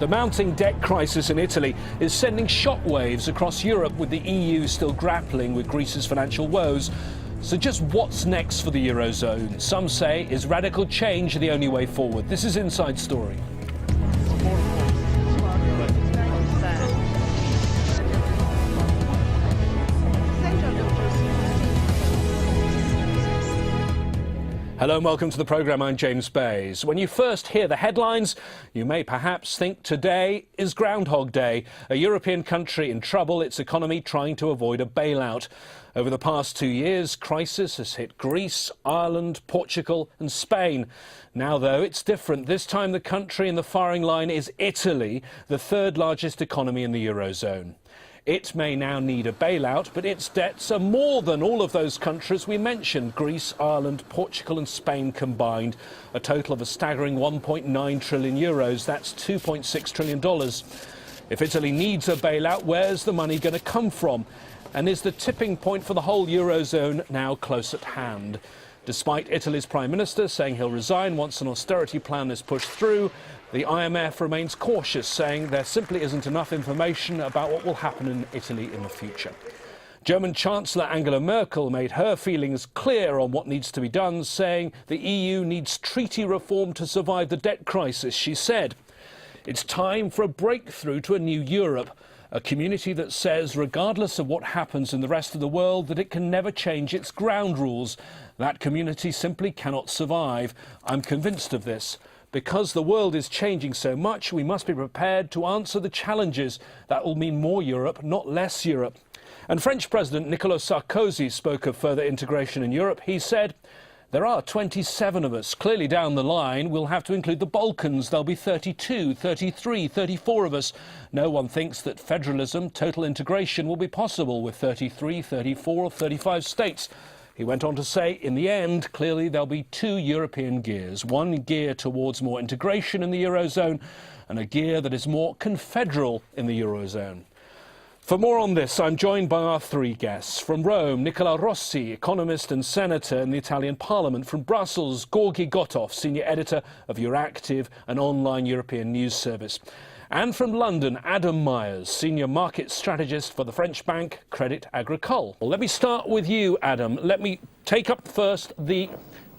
The mounting debt crisis in Italy is sending shockwaves across Europe, with the EU still grappling with Greece's financial woes. So just what's next for the Eurozone? Some say, is radical change the only way forward? This is Inside Story. Hello and welcome to the programme. I'm James Bays. When you first hear the headlines, you may perhaps think today is Groundhog Day, a European country in trouble, its economy trying to avoid a bailout. Over the past 2 years, crisis has hit Greece, Ireland, Portugal and Spain. Now, though, it's different. This time the country in the firing line is Italy, the third largest economy in the Eurozone. It may now need a bailout, but its debts are more than all of those countries we mentioned, Greece, Ireland, Portugal and Spain combined, a total of a staggering 1.9 trillion euros. That's $2.6 trillion. If Italy needs a bailout, where's the money going to come from? And is the tipping point for the whole Eurozone now close at hand? Despite Italy's Prime Minister saying he'll resign once an austerity plan is pushed through, the IMF remains cautious, saying there simply isn't enough information about what will happen in Italy in the future. German Chancellor Angela Merkel made her feelings clear on what needs to be done, saying the EU needs treaty reform to survive the debt crisis. She said, "It's time for a breakthrough to a new Europe, a community that says, regardless of what happens in the rest of the world, that it can never change its ground rules. That community simply cannot survive. I'm convinced of this. Because the world is changing so much, we must be prepared to answer the challenges. That will mean more Europe, not less Europe." And French President Nicolas Sarkozy spoke of further integration in Europe. He said, "There are 27 of us. Clearly down the line, we'll have to include the Balkans. There'll be 32, 33, 34 of us. No one thinks that federalism, total integration, will be possible with 33, 34 or 35 states." He went on to say, in the end, clearly there'll be two European gears, one gear towards more integration in the Eurozone and a gear that is more confederal in the Eurozone. For more on this, I'm joined by our three guests. From Rome, Nicola Rossi, economist and senator in the Italian Parliament. From Brussels, Gorgi Gotov, senior editor of Euractiv, an online European news service. And from London, Adam Myers, senior market strategist for the French bank Crédit Agricole. Well, let me start with you, Adam. Let me take up first the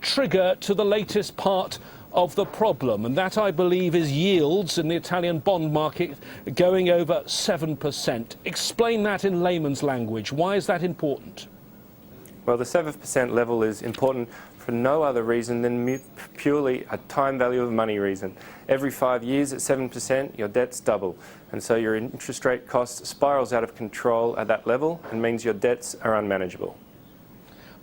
trigger to the latest part of the problem, and that, I believe, is yields in the Italian bond market going over 7%. Explain that in layman's language. Why is that important? Well, the 7% level is important for no other reason than purely a time value of money reason. Every 5 years at 7%, your debts double. And so your interest rate cost spirals out of control at that level and means your debts are unmanageable.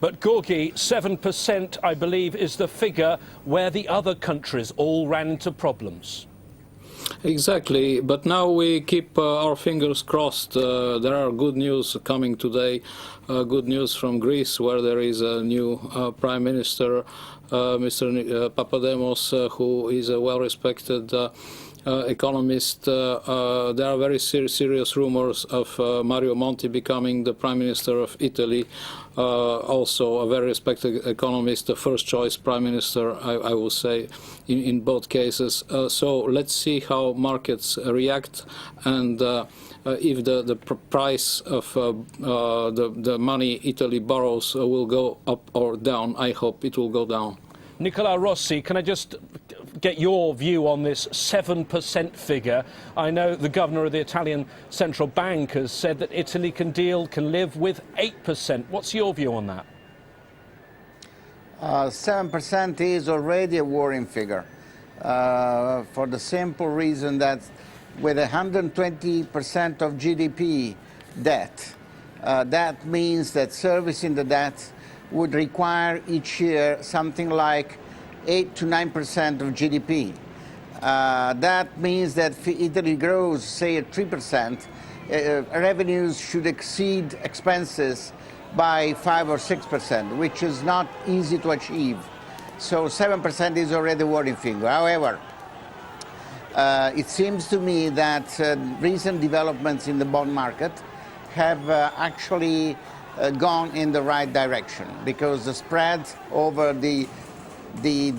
But Gorgi, 7%, I believe, is the figure where the other countries all ran into problems. Exactly, but now we keep our fingers crossed. There are good news coming today, good news from Greece, where there is a new Prime Minister, Mr. Papademos, who is a well-respected economist. There are very serious rumors of Mario Monti becoming the Prime Minister of Italy, also a very respected economist, the first choice Prime Minister, I will say, in both cases. So let's see how markets react, and if the price of the money Italy borrows will go up or down. I hope it will go down. Nicola Rossi, can I just get your view on this 7% figure? I know the governor of the Italian Central Bank has said that Italy can live with 8%. What's your view on that? 7% is already a worrying figure, for the simple reason that with 120% of GDP debt, that means that servicing the debt would require each year something like 8 to 9% of GDP. That means that if Italy grows, say, at 3%, revenues should exceed expenses by 5 or 6%, which is not easy to achieve. So 7% is already a worrying figure. However, it seems to me that recent developments in the bond market have actually gone in the right direction, because the spread over the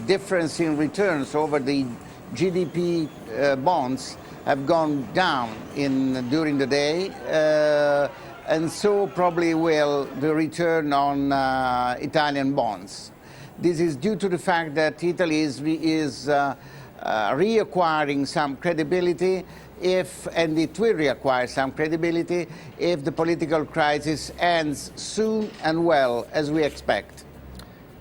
difference in returns over the GDP bonds have gone down during the day, and so probably will the return on Italian bonds. This is due to the fact that Italy is reacquiring some credibility and it will reacquire some credibility if the political crisis ends soon and well, as we expect.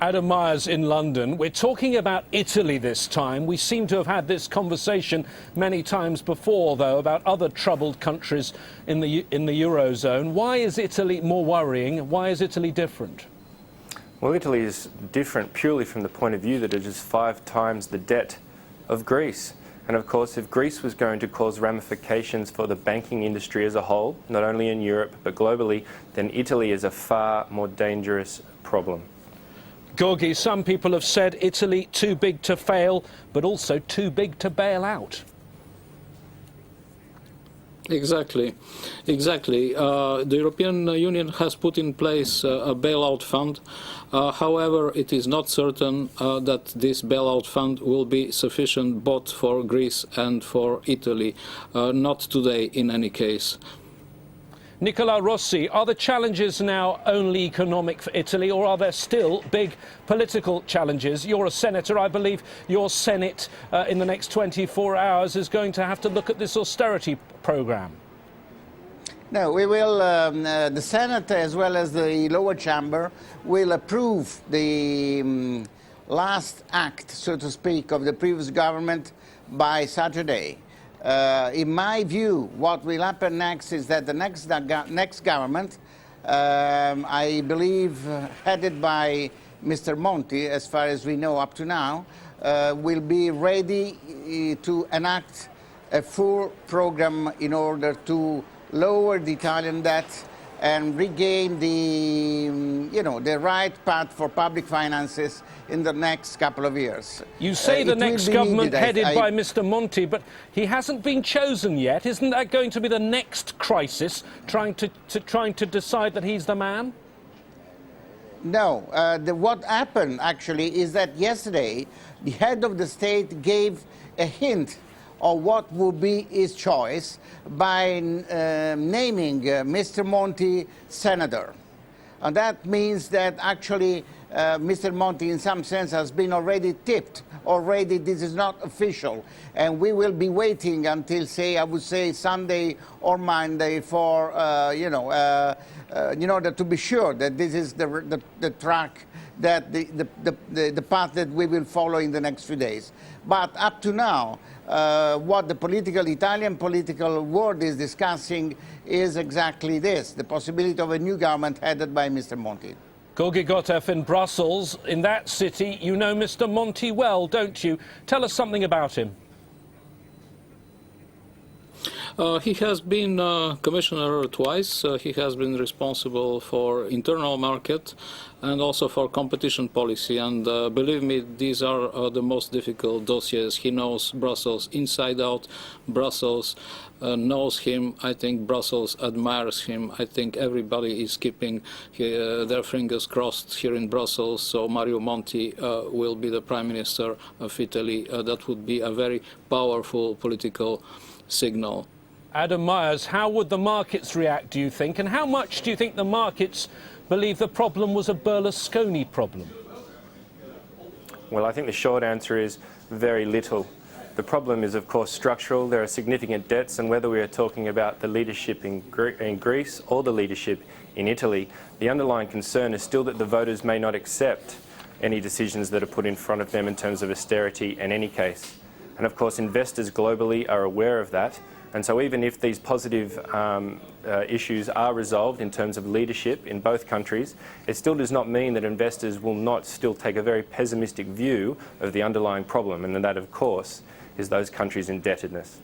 Adam Myers in London. We're talking about Italy this time. We seem to have had this conversation many times before, though, about other troubled countries in the Eurozone. Why is Italy more worrying? Why is Italy different? Well, Italy is different purely from the point of view that it is 5 times the debt of Greece. And of course, if Greece was going to cause ramifications for the banking industry as a whole, not only in Europe but globally, then Italy is a far more dangerous problem. Gorgi, some people have said Italy too big to fail, but also too big to bail out. Exactly. The European Union has put in place a bailout fund. However, it is not certain that this bailout fund will be sufficient both for Greece and for Italy. Not today, in any case. Nicola Rossi, are the challenges now only economic for Italy, or are there still big political challenges? You're a senator. I believe your Senate in the next 24 hours is going to have to look at this austerity programme. No, we will, the Senate as well as the lower chamber will approve the last act, so to speak, of the previous government by Saturday. In my view, what will happen next is that the next government, I believe headed by Mr. Monti, as far as we know up to now, will be ready to enact a full program in order to lower the Italian debt and regain the right path for public finances in the next couple of years. You say the next government headed by Mr. Monti, but he hasn't been chosen yet. Isn't that going to be the next crisis, trying to decide that he's the man? No. What happened actually is that yesterday the head of the state gave a hint of what would be his choice by naming Mr. Monti senator. And that means that actually Mr. Monti in some sense has been already tipped. Already this is not official. And we will be waiting until, say, I would say Sunday or Monday for, in order to be sure that this is the track, that the path that we will follow in the next few days. But up to now, what the Italian political world is discussing is exactly this, the possibility of a new government headed by Mr. Monti. Gorgi Gotev in Brussels. In that city, you know Mr. Monti well, don't you? Tell us something about him. He has been commissioner twice. He has been responsible for internal market and also for competition policy. And believe me, these are the most difficult dossiers. He knows Brussels inside out. Brussels knows him. I think Brussels admires him. I think everybody is keeping their fingers crossed here in Brussels. So Mario Monti will be the Prime Minister of Italy. That would be a very powerful political signal. Adam Myers, how would the markets react, do you think? And how much do you think the markets believe the problem was a Berlusconi problem? Well, I think the short answer is very little. The problem is, of course, structural. There are significant debts, and whether we are talking about the leadership in Greece or the leadership in Italy, the underlying concern is still that the voters may not accept any decisions that are put in front of them in terms of austerity in any case. And of course, investors globally are aware of that. And so even if these positive issues are resolved in terms of leadership in both countries, it still does not mean that investors will not still take a very pessimistic view of the underlying problem, and that, of course, is those countries' indebtedness.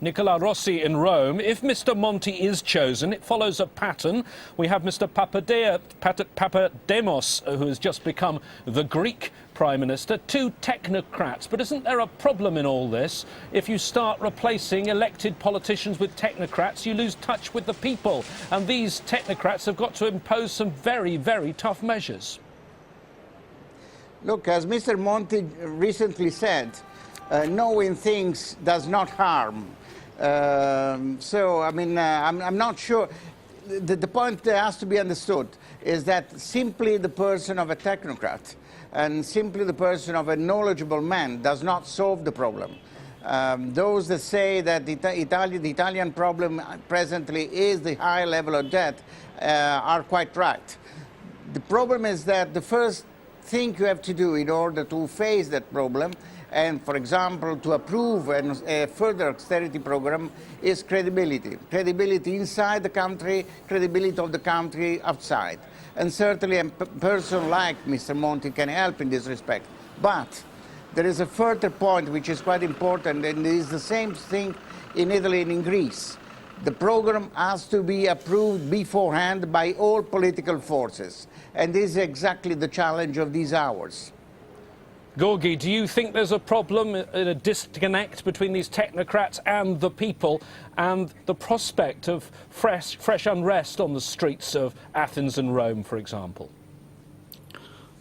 Nicola Rossi in Rome. If Mr. Monti is chosen, it follows a pattern. We have Mr. Papademos, who has just become the Greek Prime Minister, 2 technocrats. But isn't there a problem in all this? If you start replacing elected politicians with technocrats, you lose touch with the people. And these technocrats have got to impose some very, very tough measures. Look, as Mr. Monti recently said, knowing things does not harm. So, I mean, I'm not sure. The point that has to be understood is that simply the person of a technocrat and simply the person of a knowledgeable man does not solve the problem. Those that say that the Italian problem presently is the high level of debt are quite right. The problem is that the first thing you have to do in order to face that problem and, for example, to approve a further austerity program is credibility. Credibility inside the country, credibility of the country outside. And certainly a person like Mr. Monti can help in this respect. But there is a further point which is quite important, and it is the same thing in Italy and in Greece. The program has to be approved beforehand by all political forces. And this is exactly the challenge of these hours. Gorgi, do you think there's a problem in a disconnect between these technocrats and the people and the prospect of fresh unrest on the streets of Athens and Rome, for example?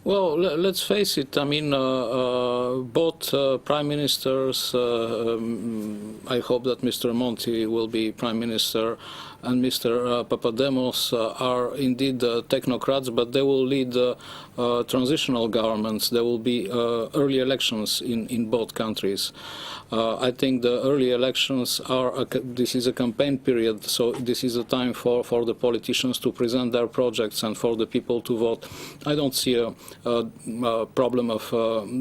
Well, let's face it. I mean, both prime ministers, I hope that Mr. Monti will be prime minister, and Mr. Papademos are indeed technocrats, but they will lead transitional governments. There will be early elections in both countries. I think the early elections are, this is a campaign period, so this is a time for the politicians to present their projects and for the people to vote. I don't see a problem of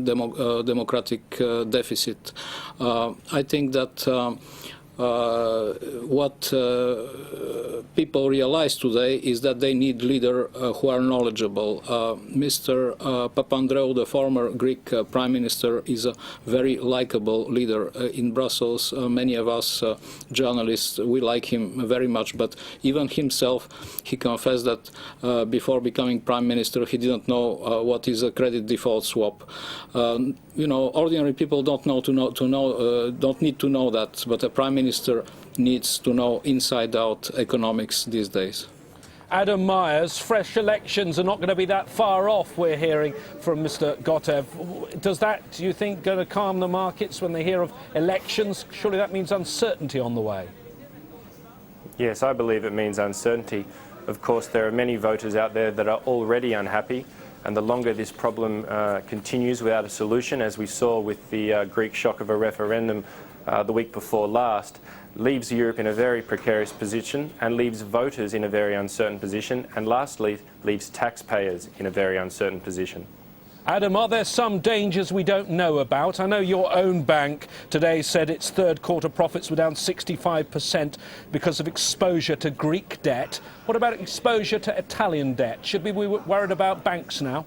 democratic deficit. I think that what people realize today is that they need leaders who are knowledgeable. Mr. Papandreou, the former Greek prime minister, is a very likable leader in Brussels. Many of us journalists, we like him very much, but even himself, he confessed that before becoming prime minister, he didn't know what is a credit default swap. You know, ordinary people don't need to know that, but a prime minister needs to know inside out economics these days. Adam Myers, fresh elections are not going to be that far off, we're hearing from Mr. Gotev. Does that, do you think, going to calm the markets when they hear of elections? Surely that means uncertainty on the way. Yes, I believe it means uncertainty. Of course, there are many voters out there that are already unhappy, and the longer this problem continues without a solution, as we saw with the Greek shock of a referendum the week before last, leaves Europe in a very precarious position and leaves voters in a very uncertain position, and lastly, leaves taxpayers in a very uncertain position. Adam, are there some dangers we don't know about? I know your own bank today said its third quarter profits were down 65% because of exposure to Greek debt. What about exposure to Italian debt? Should we be worried about banks now?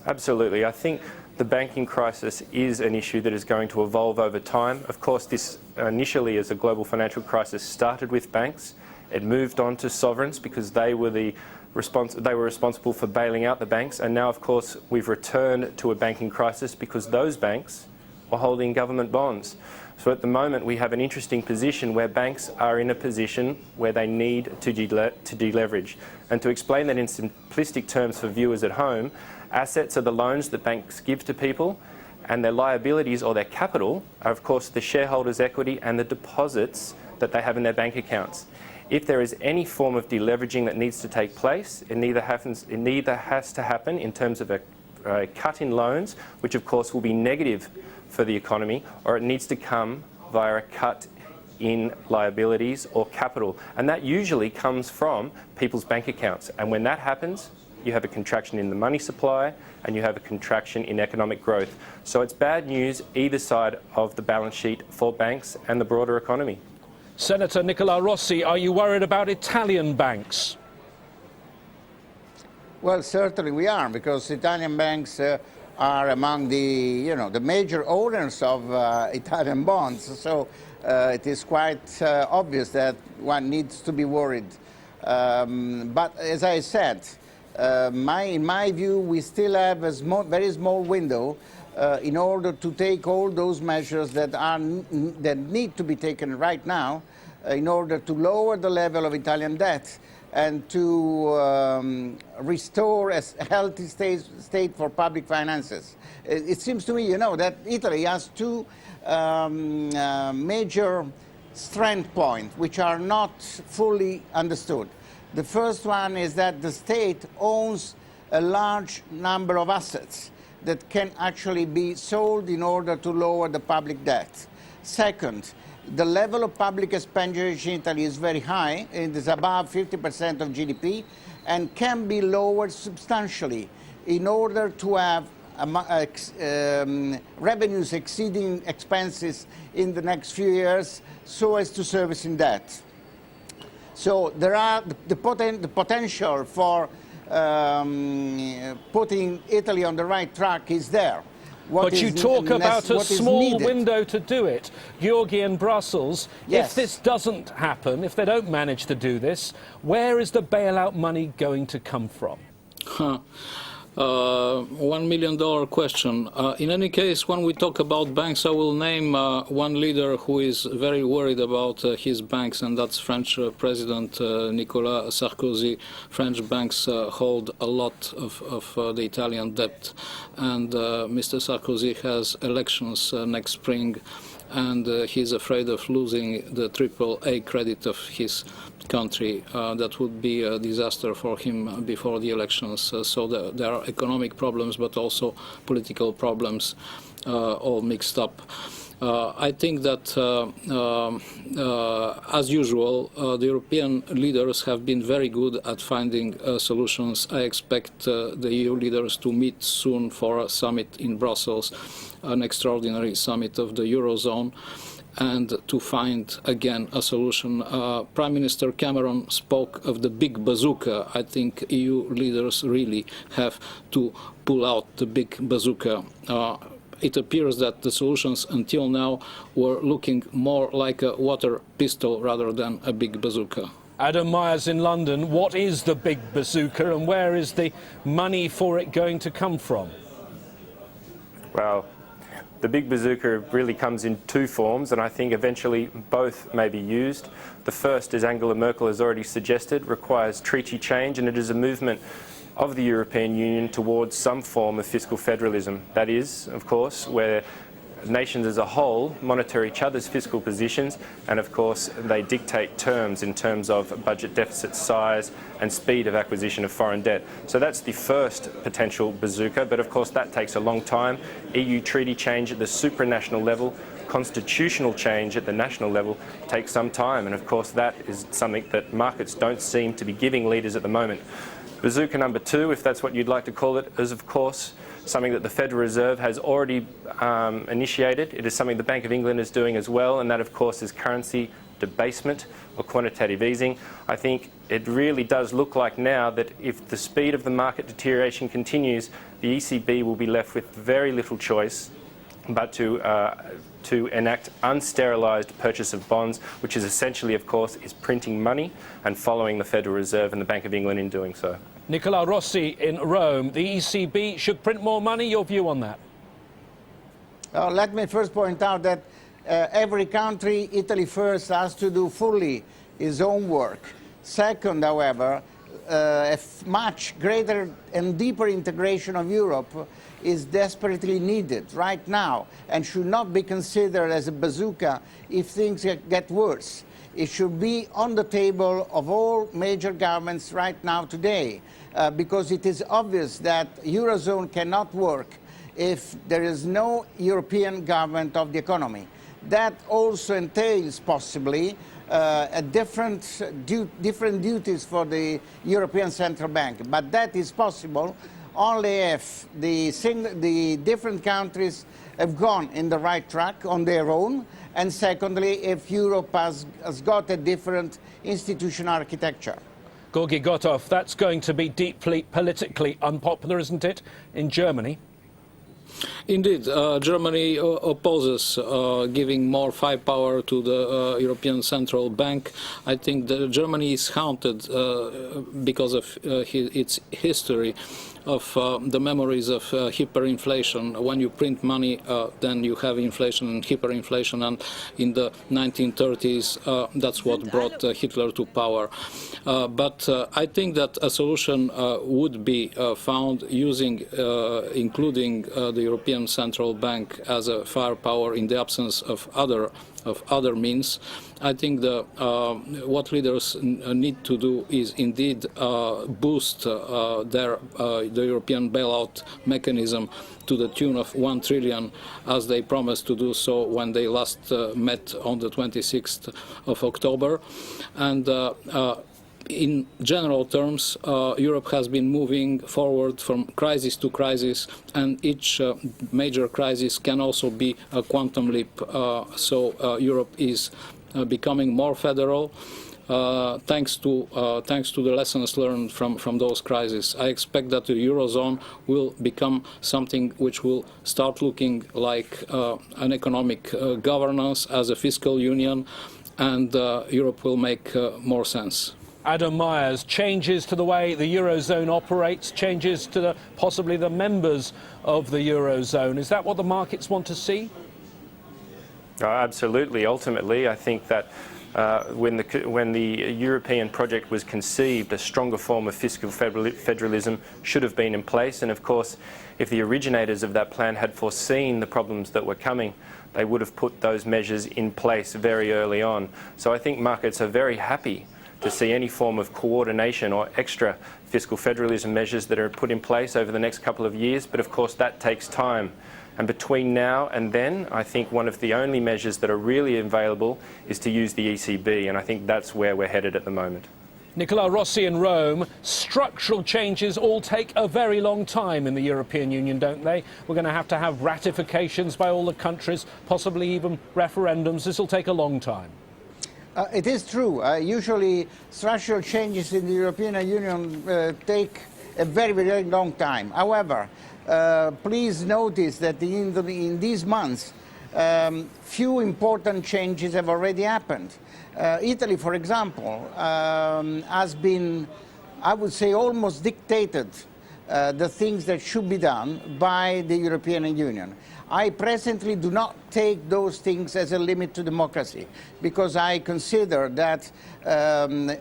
Absolutely. I think the banking crisis is an issue that is going to evolve over time. Of course, this initially as a global financial crisis started with banks. It moved on to sovereigns because they were responsible for bailing out the banks, and now of course we've returned to a banking crisis because those banks were holding government bonds. So at the moment we have an interesting position where banks are in a position where they need to deleverage. And to explain that in simplistic terms for viewers at home, assets are the loans that banks give to people, and their liabilities or their capital are of course the shareholders' equity and the deposits that they have in their bank accounts. If there is any form of deleveraging that needs to take place, it neither has to happen in terms of a cut in loans, which of course will be negative for the economy, or it needs to come via a cut in liabilities or capital. And that usually comes from people's bank accounts. And when that happens, you have a contraction in the money supply and you have a contraction in economic growth. So it's bad news either side of the balance sheet for banks and the broader economy. Senator Nicola Rossi, are you worried about Italian banks? Well, certainly we are, because Italian banks are among the, the major owners of Italian bonds. So it is quite obvious that one needs to be worried. But as I said, in my view, we still have a very small window in order to take all those measures that need to be taken right now in order to lower the level of Italian debt and to restore a healthy state for public finances. It seems to me, you know, that Italy has two major strength points which are not fully understood. The first one is that the state owns a large number of assets that can actually be sold in order to lower the public debt. Second, the level of public expenditure in Italy is very high. It is above 50% of GDP and can be lowered substantially in order to have revenues exceeding expenses in the next few years so as to service in debt. So there are the potential for putting Italy on the right track is there. But you talk about a small window to do it. Georgi and Brussels, yes. If this doesn't happen, if they don't manage to do this, where is the bailout money going to come from? $1 million question. In any case, when we talk about banks, I will name one leader who is very worried about his banks, and that's French President Nicolas Sarkozy. French banks hold a lot of the Italian debt, and Mr. Sarkozy has elections next spring, and he's afraid of losing the AAA credit of his country. That would be a disaster for him before the elections. So there are economic problems, but also political problems, all mixed up. I think that, as usual, the European leaders have been very good at finding solutions. I expect the EU leaders to meet soon for a summit in Brussels, an extraordinary summit of the Eurozone, and to find again a solution. Prime Minister Cameron spoke of the big bazooka. I think EU leaders really have to pull out the big bazooka. It appears that the solutions until now were looking more like a water pistol rather than a big bazooka. Adam Myers in London, what is the big bazooka and where is the money for it going to come from? Well, the big bazooka really comes in two forms, and I think eventually both may be used. The first, as Angela Merkel has already suggested, requires treaty change, and it is a movement of the European Union towards some form of fiscal federalism. That is, of course, where nations as a whole monitor each other's fiscal positions, and of course they dictate terms in terms of budget deficit size and speed of acquisition of foreign debt. So that's the first potential bazooka, but of course that takes a long time. EU treaty change at the supranational level, constitutional change at the national level takes some time, and of course that is something that markets don't seem to be giving leaders at the moment. Bazooka number two, if that's what you'd like to call it, is of course something that the Federal Reserve has already initiated. It is something the Bank of England is doing as well, and that of course is currency debasement or quantitative easing. I think it really does look like now that if the speed of the market deterioration continues, the ECB will be left with very little choice but to enact unsterilised purchase of bonds, which is essentially, of course, is printing money and following the Federal Reserve and the Bank of England in doing so. Nicola Rossi in Rome, the ECB should print more money. Your view on that? Let me first point out that every country, Italy first, has to do fully its own work. Second, however, a much greater and deeper integration of Europe is desperately needed right now and should not be considered as a bazooka if things get worse. It should be on the table of all major governments right now today, because it is obvious that Eurozone cannot work if there is no European government of the economy. That also entails possibly different duties for the European Central Bank, but that is possible only if the different countries have gone in the right track on their own, and secondly, if Europe has got a different institutional architecture. Georgi Gotov, that's going to be deeply politically unpopular, isn't it, in Germany? Indeed, Germany opposes giving more firepower to the European Central Bank. I think that Germany is haunted because of its history of the memories of hyperinflation. When you print money, then you have inflation and hyperinflation, and in the 1930s, that's what brought Hitler to power. But I think that a solution would be found using, including the European Central Bank as a firepower in the absence of other means. I think what leaders need to do is indeed boost the European bailout mechanism to the tune of 1 trillion, as they promised to do so when they last met on the 26th of October. And in general terms, Europe has been moving forward from crisis to crisis, and each major crisis can also be a quantum leap. So Europe is becoming more federal, thanks to the lessons learned from those crises. I expect that the Eurozone will become something which will start looking like an economic governance as a fiscal union, and Europe will make more sense. Adam Myers, changes to the way the Eurozone operates, changes to possibly the members of the Eurozone. Is that what the markets want to see? Absolutely. Ultimately, I think that when the European project was conceived, a stronger form of fiscal federalism should have been in place. And of course, if the originators of that plan had foreseen the problems that were coming, they would have put those measures in place very early on. So I think markets are very happy to see any form of coordination or extra fiscal federalism measures that are put in place over the next couple of years. But of course, that takes time. And between now and then, I think one of the only measures that are really available is to use the ECB, and I think that's where we're headed at the moment. Nicola Rossi in Rome, structural changes all take a very long time in the European Union, don't they? We're going to have ratifications by all the countries, possibly even referendums. This will take a long time. It is true. Usually structural changes in the European Union take a very, very long time. However, please notice that in these months, few important changes have already happened. Italy, for example, has been, I would say, almost dictated the things that should be done by the European Union. I presently do not take those things as a limit to democracy, because I consider that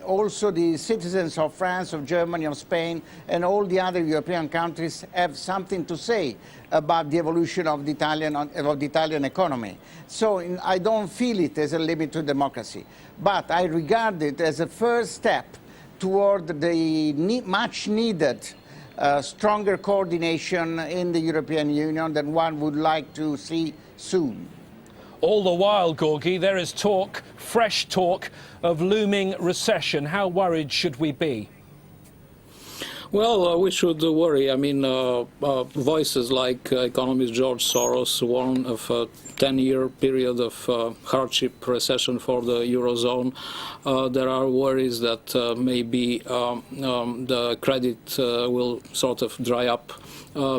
also the citizens of France, of Germany, of Spain, and all the other European countries have something to say about the evolution of the Italian economy. So I don't feel it as a limit to democracy, but I regard it as a first step toward the much needed stronger coordination in the European Union than one would like to see soon. All the while, Gorgi, there is talk, fresh talk, of looming recession. How worried should we be? Well, we should worry. I mean, voices like economist George Soros warn of a 10-year period of hardship recession for the Eurozone. There are worries that maybe the credit will sort of dry up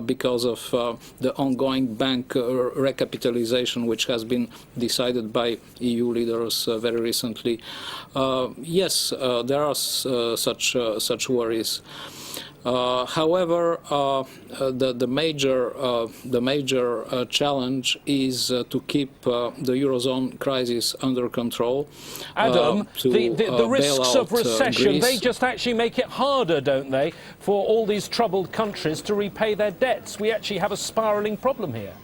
because of the ongoing bank recapitalization, which has been decided by EU leaders very recently. Yes, there are such worries. However, the major challenge is to keep the Eurozone crisis under control. Adam, the risks of recession, Greece. they just actually make it harder, don't they, for all these troubled countries to repay their debts. We actually have a spiralling problem here.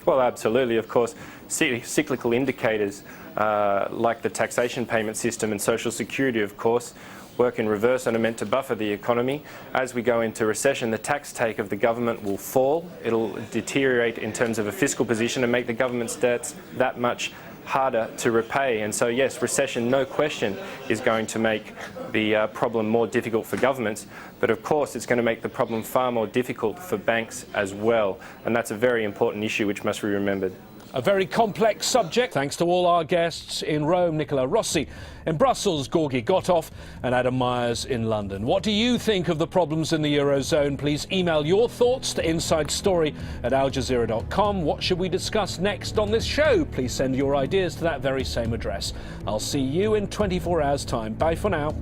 Well, absolutely. Of course, cyclical indicators like the taxation payment system and social security, of course, work in reverse and are meant to buffer the economy. As we go into recession, the tax take of the government will fall. It'll deteriorate in terms of a fiscal position and make the government's debts that much harder to repay. And so, yes, recession, no question, is going to make the problem more difficult for governments. But of course, it's going to make the problem far more difficult for banks as well. And that's a very important issue which must be remembered. A very complex subject, thanks to all our guests in Rome, Nicola Rossi, in Brussels, Gorgi Gotov, and Adam Myers in London. What do you think of the problems in the Eurozone? Please email your thoughts to insidestory@aljazeera.com. What should we discuss next on this show? Please send your ideas to that very same address. I'll see you in 24 hours' time. Bye for now.